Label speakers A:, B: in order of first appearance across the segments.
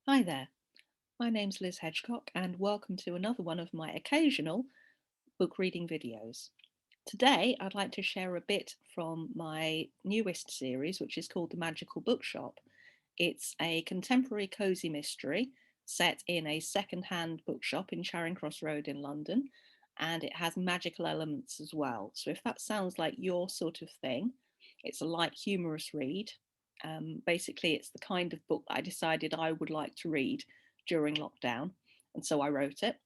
A: Hi there, my name's Liz Hedgecock and welcome to another one of my occasional book reading videos. Today I'd like to share a bit from my newest series, which is called The Magical Bookshop. It's a contemporary cosy mystery set in a second-hand bookshop in Charing Cross Road in London, and it has magical elements as well. So if that sounds like your sort of thing, it's a light, humorous read. Basically, it's the kind of book that I decided I would like to read during lockdown, and so I wrote it.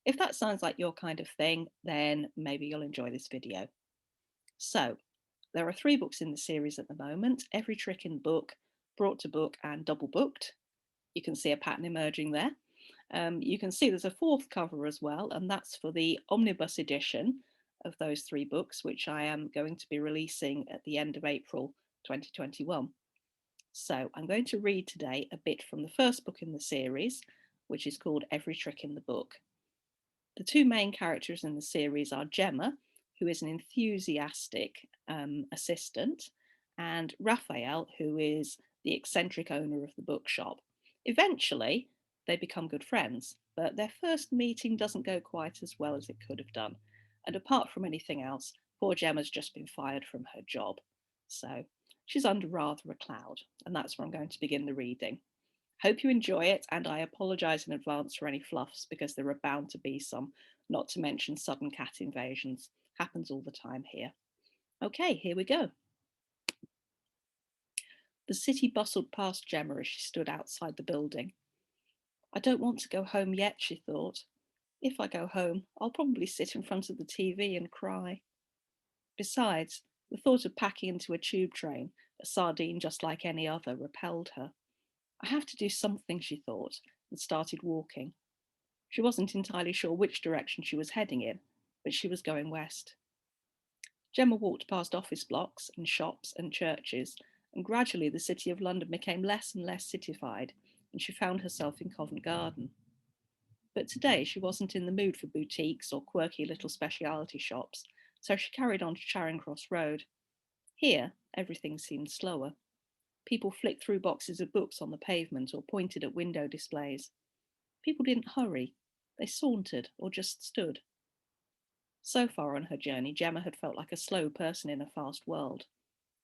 A: If that sounds like your kind of thing, then maybe you'll enjoy this video. So, there are 3 books in the series at the moment: Every Trick in the Book, Brought to Book, and Double Booked. You can see a pattern emerging there. You can see there's a 4th cover as well, and that's for the omnibus edition of those 3 books, which I am going to be releasing at the end of April 2021. So I'm going to read today a bit from the first book in the series, which is called Every Trick in the Book. The 2 main characters in the series are Gemma, who is an enthusiastic assistant, and Raphael, who is the eccentric owner of the bookshop. Eventually, they become good friends, but their first meeting doesn't go quite as well as it could have done. And apart from anything else, poor Gemma's just been fired from her job. So she's under rather a cloud, and that's where I'm going to begin the reading. Hope you enjoy it, and I apologise in advance for any fluffs because there are bound to be some, not to mention sudden cat invasions. Happens all the time here. Okay, here we go. The city bustled past Gemma as she stood outside the building. I don't want to go home yet, she thought. If I go home, I'll probably sit in front of the TV and cry. Besides, the thought of packing into a tube train, a sardine just like any other, repelled her. I have to do something, she thought, and started walking. She wasn't entirely sure which direction she was heading in, but she was going west. Gemma walked past office blocks and shops and churches, and gradually the city of London became less and less citified, and she found herself in Covent Garden. But today she wasn't in the mood for boutiques or quirky little specialty shops, so she carried on to Charing Cross Road. Here, everything seemed slower. People flicked through boxes of books on the pavement or pointed at window displays. People didn't hurry. They sauntered or just stood. So far on her journey, Gemma had felt like a slow person in a fast world.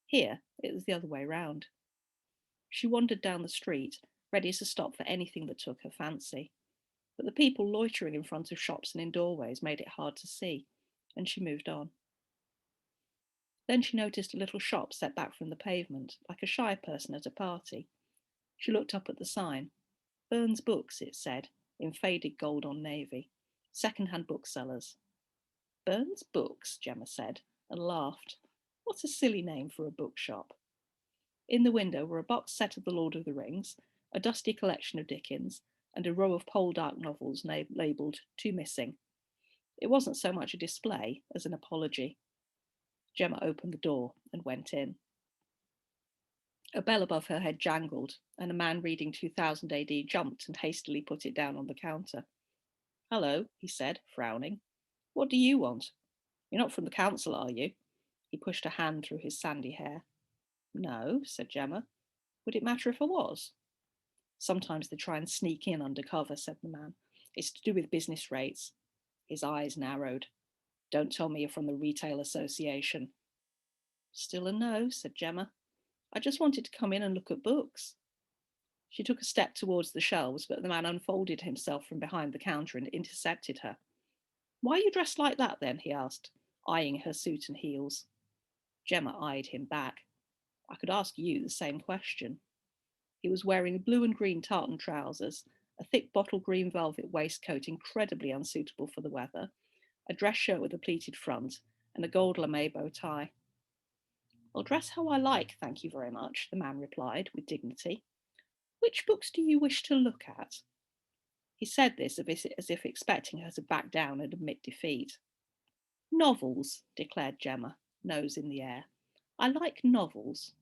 A: Here, it was the other way round. She wandered down the street, ready to stop for anything that took her fancy. But the people loitering in front of shops and in doorways made it hard to see, and she moved on. Then she noticed a little shop set back from the pavement, like a shy person at a party. She looked up at the sign. Burns Books, it said, in faded gold on navy. Second-hand booksellers. Burns Books, Gemma said, and laughed. What a silly name for a bookshop. In the window were a box set of The Lord of the Rings, a dusty collection of Dickens, and a row of Poldark novels labelled Two Missing. It wasn't so much a display as an apology. Gemma opened the door and went in. A bell above her head jangled, and a man reading 2000 AD jumped and hastily put it down on the counter. Hello, he said, frowning. What do you want? You're not from the council, are you? He pushed a hand through his sandy hair. No, said Gemma. Would it matter if I was? Sometimes they try and sneak in under cover, said the man. It's to do with business rates. His eyes narrowed. Don't tell me you're from the Retail Association. Still a no, said Gemma. I just wanted to come in and look at books. She took a step towards the shelves, but the man unfolded himself from behind the counter and intercepted her. Why are you dressed like that, then? He asked, eyeing her suit and heels. Gemma eyed him back. I could ask you the same question. He was wearing blue and green tartan trousers, a thick bottle green velvet waistcoat incredibly unsuitable for the weather, a dress shirt with a pleated front, and a gold lame bow tie. I'll dress how I like, thank you very much, the man replied with dignity. Which books do you wish to look at? He said this as if expecting her to back down and admit defeat. Novels, declared Gemma, nose in the air. I like novels.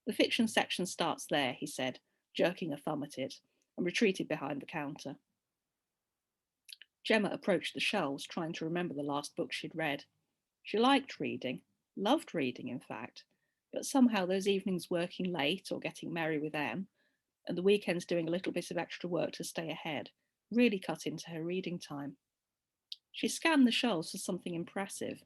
A: The fiction section starts there, he said, jerking a thumb at it, and retreated behind the counter. Gemma approached the shelves, trying to remember the last book she'd read. She liked reading, loved reading, in fact, but somehow those evenings working late or getting merry with Em and the weekends doing a little bit of extra work to stay ahead really cut into her reading time. She scanned the shelves for something impressive,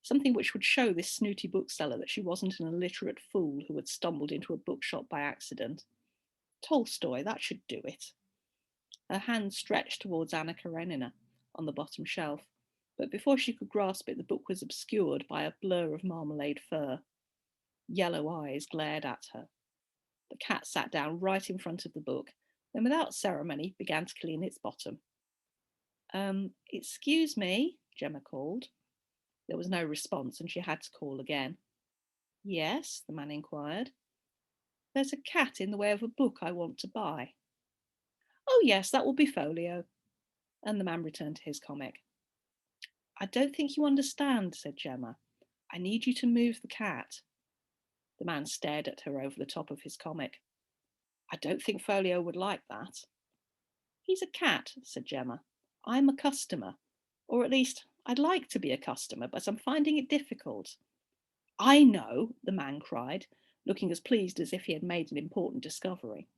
A: something which would show this snooty bookseller that she wasn't an illiterate fool who had stumbled into a bookshop by accident. Tolstoy, that should do it. Her hand stretched towards Anna Karenina on the bottom shelf, but before she could grasp it, the book was obscured by a blur of marmalade fur. Yellow eyes glared at her. The cat sat down right in front of the book, then without ceremony began to clean its bottom. Excuse me, Gemma called. There was no response, and she had to call again. Yes, the man inquired. There's a cat in the way of a book I want to buy. Oh, yes, that will be Folio. And the man returned to his comic. I don't think you understand, said Gemma. I need you to move the cat. The man stared at her over the top of his comic. I don't think Folio would like that. He's a cat, said Gemma. I'm a customer. Or at least, I'd like to be a customer, but I'm finding it difficult. I know, the man cried, looking as pleased as if he had made an important discovery.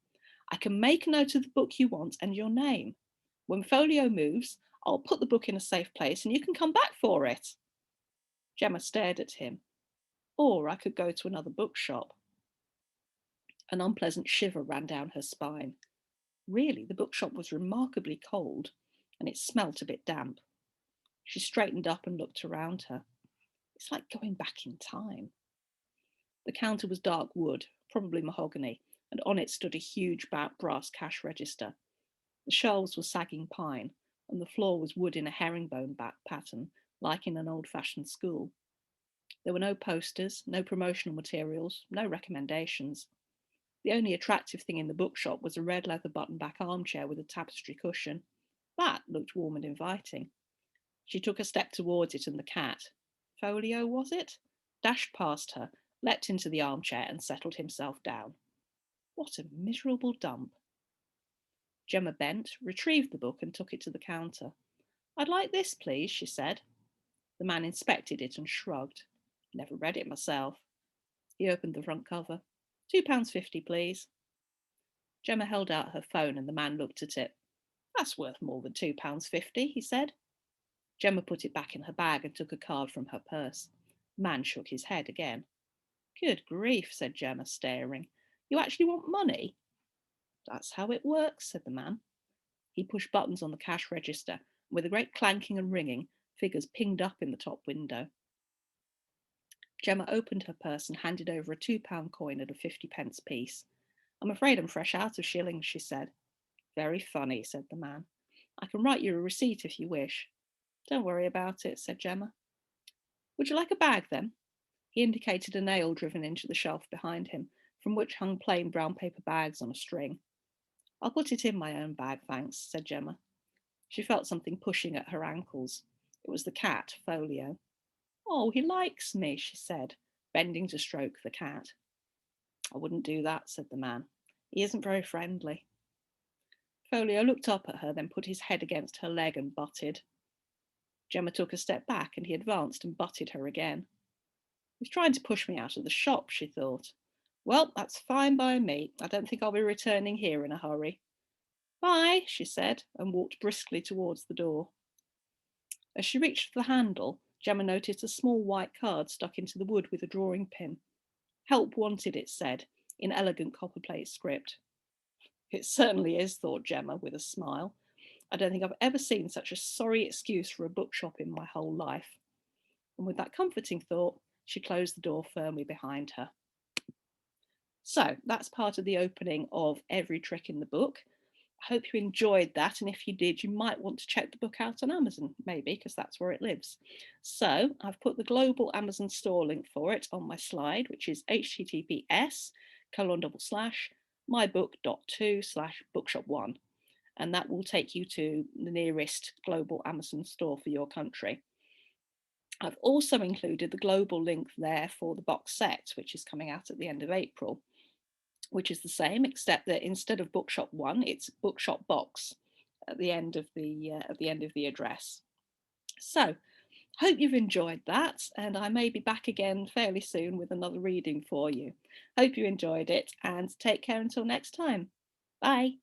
A: I can make a note of the book you want and your name. When Folio moves, I'll put the book in a safe place and you can come back for it. Gemma stared at him. Or I could go to another bookshop. An unpleasant shiver ran down her spine. Really, the bookshop was remarkably cold, and it smelt a bit damp. She straightened up and looked around her. It's like going back in time. The counter was dark wood, probably mahogany, and on it stood a huge brass cash register. The shelves were sagging pine, and the floor was wood in a herringbone pattern, like in an old-fashioned school. There were no posters, no promotional materials, no recommendations. The only attractive thing in the bookshop was a red leather button-back armchair with a tapestry cushion. That looked warm and inviting. She took a step towards it, and the cat, Folio was it, dashed past her, leapt into the armchair and settled himself down. What a miserable dump. Gemma bent, retrieved the book and took it to the counter. I'd like this, please, she said. The man inspected it and shrugged. Never read it myself. He opened the front cover. £2.50, please. Gemma held out her phone and the man looked at it. That's worth more than £2.50, he said. Gemma put it back in her bag and took a card from her purse. The man shook his head again. Good grief, said Gemma, staring. You actually want money? That's how it works, said the man. He pushed buttons on the cash register, and with a great clanking and ringing, figures pinged up in the top window. Gemma opened her purse and handed over a £2 coin at a 50p piece. I'm afraid I'm fresh out of shillings, she said. Very funny, said the man. I can write you a receipt if you wish. Don't worry about it, said Gemma. Would you like a bag, then? He indicated a nail driven into the shelf behind him, from which hung plain brown paper bags on a string. I'll put it in my own bag, thanks, said Gemma. She felt something pushing at her ankles. It was the cat, Folio. Oh, he likes me, she said, bending to stroke the cat. I wouldn't do that, said the man. He isn't very friendly. Folio looked up at her, then put his head against her leg and butted. Gemma took a step back and he advanced and butted her again. He's trying to push me out of the shop, she thought. Well, that's fine by me. I don't think I'll be returning here in a hurry. Bye, she said, and walked briskly towards the door. As she reached the handle, Gemma noticed a small white card stuck into the wood with a drawing pin. Help wanted, it said, in elegant copperplate script. It certainly is, thought Gemma with a smile. I don't think I've ever seen such a sorry excuse for a bookshop in my whole life. And with that comforting thought, she closed the door firmly behind her. So that's part of the opening of Every Trick in the Book. I hope you enjoyed that, and if you did, you might want to check the book out on Amazon, maybe, because that's where it lives. So I've put the global Amazon store link for it on my slide, which is https://mybook.to/bookshop1, and that will take you to the nearest global Amazon store for your country. I've also included the global link there for the box set, which is coming out at the end of April, which is the same, except that instead of Bookshop 1, it's Bookshop Box at the end of the address. So, hope you've enjoyed that, and I may be back again fairly soon with another reading for you. Hope you enjoyed it, and take care until next time. Bye.